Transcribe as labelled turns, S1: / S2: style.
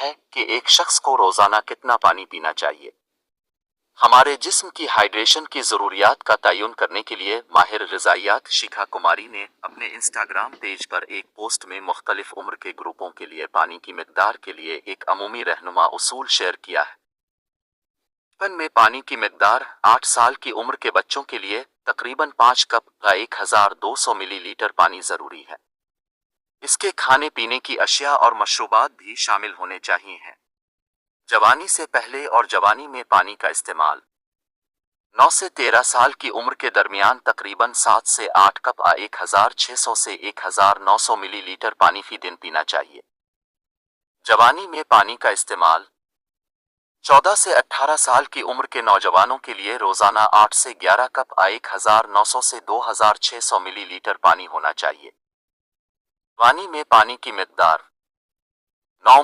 S1: है कि एक शख्स को रोजाना कितना पानी पीना चाहिए। हमारे जिस्म की हाइड्रेशन की जरूरियात का तयन करने के लिए माहिर ग़िज़ाइयात शिखा कुमारी ने अपने इंस्टाग्राम पेज पर एक पोस्ट में मुख्तलिफ उम्र के ग्रुपों के लिए पानी की मिकदार के लिए एक अमूमी रहनुमा उसूल शेयर किया है। बचपन में पानी की मिकदार 8 साल की उम्र के बच्चों के लिए तकरीबन 5 कप या 1200 मिलीलीटर पानी जरूरी है। इसके खाने पीने की अशिया और मशरूबात भी शामिल होने चाहिए। जवानी से पहले और जवानी में पानी का इस्तेमाल 9 से 13 साल की उम्र के दरमियान तकरीबन 7 से 8 कप 1600 से 1900 मिलीलीटर पानी फी दिन पीना चाहिए। जवानी में पानी का इस्तेमाल 14 से 18 साल की उम्र के नौजवानों के लिए रोजाना 8 से 11 कप 1900 से 2600 मिलीलीटर पानी होना चाहिए। जवानी में पानी की मिकदार